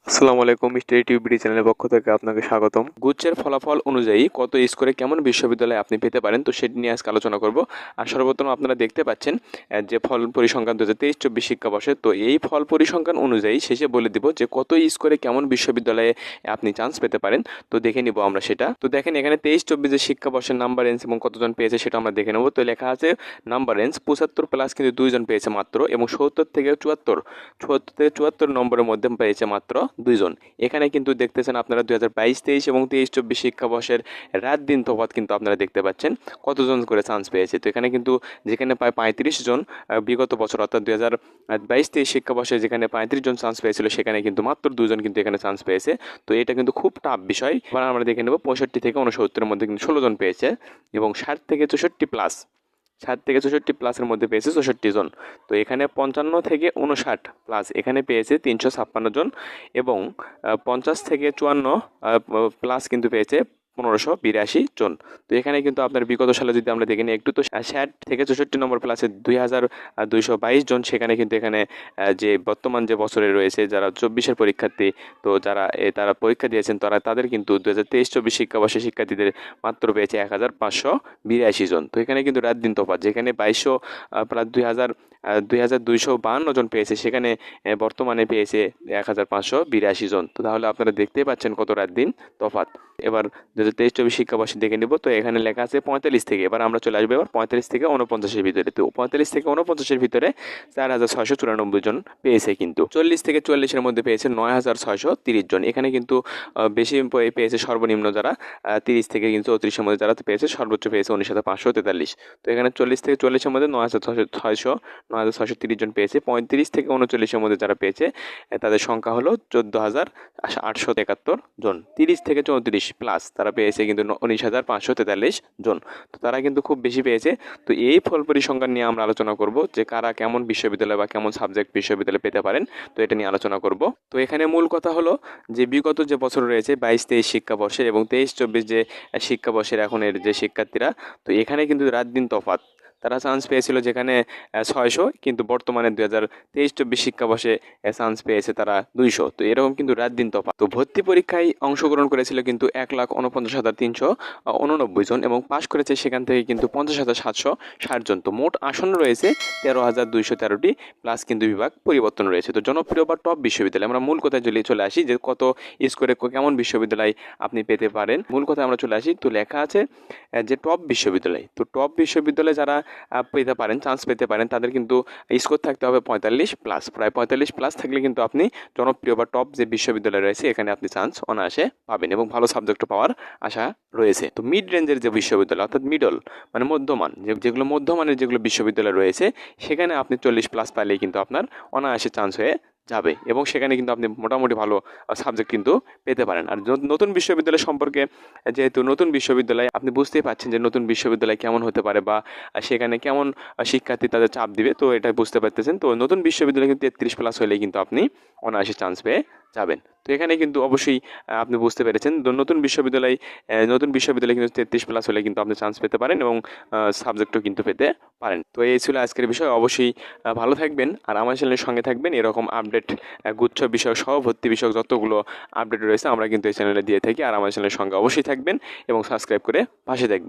আসসালামু আলাইকুম, study tube চ্যানেলের পক্ষ থেকে আপনাকে স্বাগতম। গুচ্ছের ফলাফল অনুযায়ী কত স্কোরে কেমন বিশ্ববিদ্যালয়ে আপনি পেতে পারেন, তো সেটি নিয়ে আজকে আলোচনা করব। আর সর্বপ্রথম আপনারা দেখতে পাচ্ছেন যে ফল পরিসংখ্যান 2023-24 শিক্ষাবর্ষে, তো এই ফল পরিসংখ্যান অনুযায়ী শেষে বলে দিব যে কত স্কোরে কেমন বিশ্ববিদ্যালয়ে আপনি চান্স পেতে পারেন। তো দেখে নিব আমরা সেটা। তো দেখেন এখানে 23-24 শিক্ষাবর্ষের নাম্বার রেঞ্জ এবং কতজন পেয়েছে সেটা আমরা দেখে নেব। তো লেখা আছে নাম্বার রেঞ্জ 75+ কিন্তু 2 জন পেয়েছে মাত্র, এবং 74 নম্বরের মধ্যে পেয়েছে মাত্র 2 জন। এখানে কিন্তু দেখতেছেন আপনারা 2022-23 এবং 23-24 শিক্ষাবর্ষের রাত দিন তফাৎ কিন্তু আপনারা দেখতে পাচ্ছেন কতজন করে চান্স পেয়েছে। তো এখানে কিন্তু যেখানে প্রায় 35 জন বিগত বছর অর্থাৎ 2022-23 শিক্ষাবর্ষে যেখানে 35 জন চান্স পেয়েছিল, সেখানে কিন্তু মাত্র 2 জন কিন্তু এখানে চান্স পেয়েছে। তো এটা কিন্তু খুব টাফ বিষয়। এবার আমরা দেখে নেব 65 থেকে 69-এর মধ্যে কিন্তু 16 জন পেয়েছে, এবং 60 থেকে 64 প্লাসের মধ্যে পেয়েছে 64 জন। তো এখানে 55 থেকে 59 প্লাস এখানে পেয়েছে 356 জন, এবং 50 থেকে 54 প্লাস কিন্তু পেয়েছে 1582 জন। তো এখানে কিন্তু আপনার বিগত সালে যদি আমরা দেখে নিই একটু, তো 60 থেকে 64 নম্বর প্লাসে 2222 জন, সেখানে কিন্তু এখানে যে বর্তমান যে বছরে রয়েছে যারা 24-এর পরীক্ষার্থী, তো যারা তারা পরীক্ষা দিয়েছেন তাদের কিন্তু 2023-24 শিক্ষাবর্ষে শিক্ষার্থীদের মাত্র পেয়েছে 1582 জন। তো এখানে কিন্তু রাত দিন তফাৎ, যেখানে 2200 প্লাস 2252 জন পেয়েছে, সেখানে বর্তমানে পেয়েছে 1582 জন। তো তাহলে আপনারা দেখতেই পাচ্ছেন কত রাত দিন তফাৎ। এবার 2023-24 শিক্ষাবর্ষে দেখে নিব। তো এখানে লেখা আছে 45 থেকে, এবার আমরা চলে আসবো এবার 45 থেকে 49-এর ভিতরে। তো 45 থেকে 49-এর ভিতরে 4694 জন পেয়েছে, কিন্তু 40 থেকে 44-এর মধ্যে পেয়েছে 9630 জন। এখানে কিন্তু বেশি পেয়েছে সর্বনিম্ন যারা 30 থেকে কিন্তু 34-এর মধ্যে যারা পেয়েছে, সর্বোচ্চ পেয়েছে 19543। তো এখানে 40 থেকে 44-এর মধ্যে 9630 জন পেয়েছে। 35 থেকে 39-এর মধ্যে যারা পেয়েছে তাদের সংখ্যা হলো 14871 জন। 30 থেকে 34 প্লাস তারা পেয়েছে কিন্তু 19543 জন। তো তারা কিন্তু খুব বেশি পেয়েছে। তো এই ফল পরিসংখ্যান নিয়ে আমরা আলোচনা করব যে কারা কেমন বিশ্ববিদ্যালয় বা কেমন সাবজেক্ট বিশ্ববিদ্যালয়ে পেতে পারেন। তো এটা নিয়ে আলোচনা করব। তো এখানে মূল কথা হলো যে বিগত যে বছর রয়েছে 22-23 শিক্ষাবর্ষে এবং 23-24 যে শিক্ষাবর্ষের এখনের যে শিক্ষার্থীরা, তো এখানে কিন্তু রাত দিন তফাৎ। তারা চান্স পেয়েছিল যেখানে 600, কিন্তু বর্তমানে 2023-24 শিক্ষাবর্ষে চান্স পেয়েছে তারা 200। তো এরকম কিন্তু রাত দিন তফাৎ। তো ভর্তি পরীক্ষায় অংশগ্রহণ করেছিল কিন্তু 1,49,389 জন, এবং পাশ করেছে সেখান থেকে কিন্তু 50,760 জন। তো মোট আসন রয়েছে 13,213টি, প্লাস কিন্তু বিভাগ পরিবর্তন রয়েছে। তো জনপ্রিয় বা টপ বিশ্ববিদ্যালয়, আমরা মূল কথায় চলে আসি যে কত স্কোরে কেমন বিশ্ববিদ্যালয় আপনি পেতে পারেন। মূল কথায় আমরা চলে আসি। তো লেখা আছে যে টপ বিশ্ববিদ্যালয়। তো টপ বিশ্ববিদ্যালয়ে যারা পেতে পারেন, চান্স পেতে পারেন, তাদের কিন্তু স্কোর থাকতে হবে 45+। প্রায় 45+ থাকলে কিন্তু আপনি জনপ্রিয় বা টপ যে বিশ্ববিদ্যালয় রয়েছে এখানে আপনি চান্স অনায়াসে পাবেন, এবং ভালো সাবজেক্ট পাওয়ার আশা রয়েছে। তো মিড রেঞ্জের যে বিশ্ববিদ্যালয় অর্থাৎ মিডল মানে মধ্যমান, যেগুলো মধ্যমানের যেগুলো বিশ্ববিদ্যালয় রয়েছে, সেখানে আপনি 40+ পাইলেই কিন্তু আপনার অনায়াসে চান্স হয়ে যাবে, এবং সেখানে কিন্তু আপনি মোটামুটি ভালো সাবজেক্ট কিন্তু পেতে পারেন। আর নতুন বিশ্ববিদ্যালয় সম্পর্কে, যেহেতু নতুন বিশ্ববিদ্যালয়, আপনি বুঝতেই পারছেন যে নতুন বিশ্ববিদ্যালয় কেমন হতে পারে বা সেখানে কেমন শিক্ষার্থী তাদের চাপ দিবে, তো এটা বুঝতে পারতেছেন। তো নতুন বিশ্ববিদ্যালয় কিন্তু 33+ হলেই কিন্তু আপনি অনায়াসে চান্স পেয়ে যাবেন। তো এখানে কিন্তু অবশ্যই আপনি বুঝতে পেরেছেন নতুন বিশ্ববিদ্যালয় কিন্তু 33+ হলে কিন্তু আপনি চান্স পেতে পারেন, এবং সাবজেক্টও কিন্তু পেতে পারেন। তো এই ছিল আজকের বিষয়। অবশ্যই ভালো থাকবেন আর আমার চ্যানেলের সঙ্গে থাকবেন। এরকম আপডেট গুচ্ছ বিষয় সহ ভর্তি বিষয়ক যতগুলো আপডেট রয়েছে আমরা কিন্তু এই চ্যানেলে দিয়ে থাকি। আর আমার চ্যানেলের সঙ্গে অবশ্যই থাকবেন এবং সাবস্ক্রাইব করে পাশে থাকবেন।